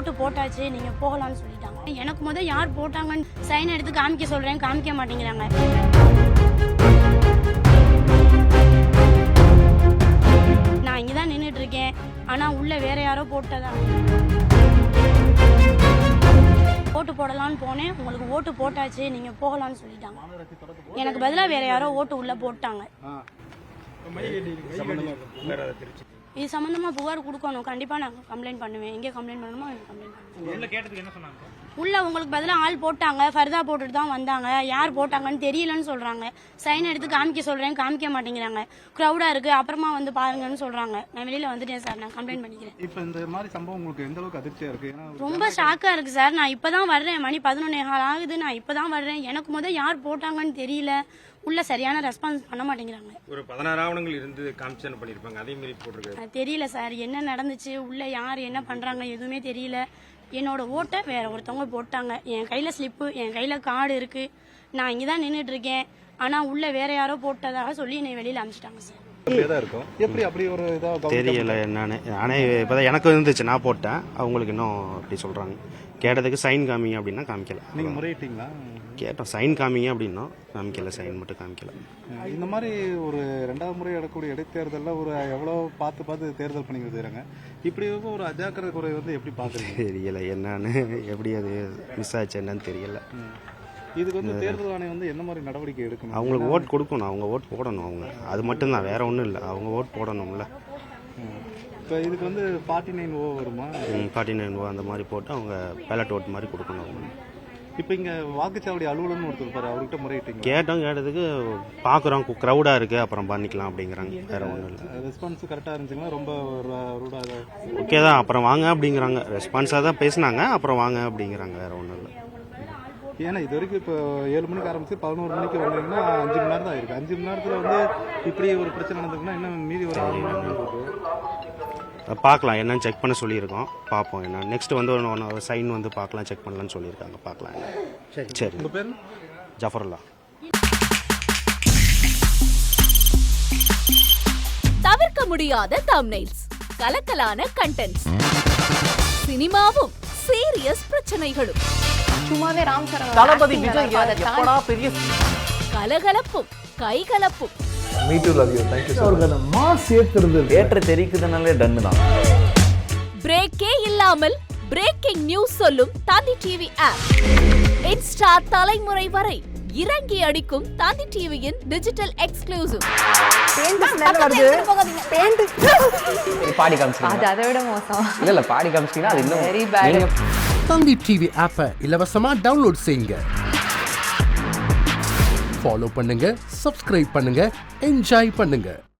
ஓட்டு போட்டாச்சு நீங்கள் போகலான்னு சொல்லிட்டாங்க. எனக்கு முதல் யார் போட்டாங்கன்னு சைன் எடுத்து காமிக்க சொல்கிறேன், காமிக்க மாட்டேங்கிறாங்க. நான் இங்கே தான் நின்றுட்டு இருக்கேன், ஆனால் உள்ளே வேற யாரோ போட்டதா. ஓட்டு போடலான்னு போனேன், உங்களுக்கு ஓட்டு போட்டாச்சு நீங்கள் போகலான்னு சொல்லிட்டாங்க. எனக்கு பதிலாக வேற யாரோ ஓட்டு உள்ளே போட்டாங்க. இது சம்மந்தமாக புகார் கொடுக்கணும். கண்டிப்பாக நான் கம்ப்ளைண்ட் பண்ணுவேன். எங்கே கம்ப்ளைண்ட் பண்ணணுமோ அங்கே கம்ப்ளைண்ட் பண்ணுவேன். உள்ள உங்களுக்கு பதிலாக ஆள் போட்டாங்க, ஃபர்தா போட்டுட்டு தான் வந்தாங்க. யார் போட்டாங்கன்னு தெரியலன்னு சொல்கிறாங்க. சைன் எடுத்து காமிக்க சொல்கிறேன், காமிக்க மாட்டேங்கிறாங்க. க்ரௌடாக இருக்குது, அப்புறமா வந்து பாருங்கன்னு சொல்கிறாங்க. நான் வெளியில் வந்துட்டேன் சார், நான் கம்ப்ளைண்ட் பண்ணிக்கிறேன். இப்போ இந்த மாதிரி சம்பவம் உங்களுக்கு எந்த அளவுக்கு அதிர்ச்சியாக இருக்குது? ரொம்ப ஷாக்காக இருக்குது சார். நான் இப்போ தான் வர்றேன், மணி 11:15 ஆகுது. நான் இப்போ தான் வர்றேன். எனக்கு முதல் யார் போட்டாங்கன்னு தெரியல. உள்ள சரியான ரெஸ்பான்ஸ் பண்ண மாட்டேங்கிறாங்க. ஒரு 16 ஆவணங்கள் இருந்து காமிச்சன பண்ணிருப்பாங்க, அதே மாதிரி போட்டுருக்காங்க. தெரியல சார் என்ன நடந்துச்சு, உள்ள யார் என்ன பண்றாங்க எதுவுமே தெரியல. என்னோட ஓட்டை வேற ஒருத்தவங்க போட்டாங்க. என் கையில ஸ்லிப்பு, என் கையில கார்டு இருக்கு. நான் இங்கே தான் நின்றுட்டு இருக்கேன், ஆனா உள்ள வேற யாரோ போட்டதாக சொல்லி என்னை வெளியில அனுப்பிச்சிட்டாங்க சார். எப்படி அப்படி ஒரு தெரியல என்னன்னு. ஆனால் இப்போதான் எனக்கு இருந்துச்சு, நான் போட்டேன். அவங்களுக்கு இன்னும் அப்படி சொல்கிறாங்க. கேட்டதுக்கு சைன் காமிங்க அப்படின்னா காமிக்கல. நீங்கள் முறையிட்டீங்களா? கேட்டோம் சைன் காமிங்க அப்படின்னா காமிக்கல, சைன் மட்டும் காமிக்கல. இந்த மாதிரி ஒரு 2வது முறை எடுக்கக்கூடிய இடைத்தேர்தலில் ஒரு எவ்வளோ பார்த்து தேர்தல் பண்ணிக்கிறது செய்கிறாங்க. இப்படி ஒரு அஜாக்கிரதை குறை வந்து எப்படி பார்க்குறீங்க? தெரியல என்னன்னு, எப்படி அது மிஸ் ஆச்சு என்னன்னு தெரியல. இதுக்கு வந்து தேர்தல் ஆணையம் வந்து என்ன மாதிரி நடவடிக்கை எடுக்கணும்? அவங்களுக்கு ஓட் கொடுக்கணும், அவங்க ஓட் போடணும். அவங்க அது மட்டும்தான், வேற ஒன்றும் இல்லை. அவங்க ஓட் போடணும்ல. இப்போ இதுக்கு வந்து 49O வருமா? 49O அந்த மாதிரி போட்டு அவங்க பேலட் ஓட் மாதிரி கொடுக்கணும் அவங்க. இப்போ இங்கே வாக்குச்சாவடி அலுவலகம்னு ஒருத்தர் இருப்பாரு, அவர்கிட்ட முறையிட்டீங்க? கேட்டதுக்கு பார்க்குறோம் க்ரௌடாக இருக்குது, அப்புறம் பண்ணிக்கலாம் அப்படிங்கிறாங்க. வேற ஒன்றும் இல்லை. ரெஸ்பான்ஸ் கரெக்டாக இருந்துச்சுங்களா? ரொம்ப ரூடாக ஓகே தான், அப்புறம் வாங்க அப்படிங்கிறாங்க. ரெஸ்பான்ஸாக தான் பேசினாங்க, அப்புறம் வாங்க அப்படிங்கிறாங்க. வேற ஒன்றும் இல்லை. ஏன்னா இது வரைக்கும் இப்போ 7 மணிக்கு ஆரம்பிச்சு 11 மணிக்கு வந்தீங்கன்னா 5 மணி நேரம் தான் இருக்குது. 5 மணி நேரத்தில் வந்து இப்படி ஒரு பிரச்சனை நடந்துக்குன்னா இன்னும் மீதி ஒரு 6 மணி நேரம் இருக்குது. பார்க்கலாம், என்னன்னு செக் பண்ண சொல்லியிருக்கோம். பார்ப்போம் என்ன நெக்ஸ்ட் வந்து ஒன்று சைன் வந்து பார்க்கலாம், செக் பண்ணலான்னு சொல்லியிருக்காங்க. பார்க்கலாம். சரி. உங்கள் பேர்? ஜஃபருல்லா. தவிர்க்க முடியாத தம்ப்நெயில்ஸ், கலக்கலான கண்டென்ட்ஸ், சினிமாவும் சீரியஸ் பிரச்சனைகளும், சும்மாவே ராம் சரண் தளபதி விஜய் எப்படா பெரிய கலகலப்பும் கைகலப்பும். Me too love you. Thank you அவர்களை மாஸ் ஏத்துறது ஏற்ற தெரிக்குதுனாலே டன் தான். பிரேக்கே இல்லாமல் பிரேக்கிங் நியூஸ் சொல்லும் தந்தி டிவி ஆப். இன்ஸ்டா தலைமுறை வரை இறங்கி அடிக்கும் தந்தி டிவியின் டிஜிட்டல் எக்ஸ்க்ளூசிவ். பாடி காமிச்சிங்க, அது அதை விட மோசம். இல்ல பாடி காமிச்சிங்கன்னா அது இன்னும் வெரி பேட். தந்தி டிவி ஆப்பை இலவசமா டவுன்லோட் செய்யுங்க. ஃபாலோ பண்ணுங்க, சப்ஸ்கிரைப் பண்ணுங்க, என்ஜாய் பண்ணுங்க.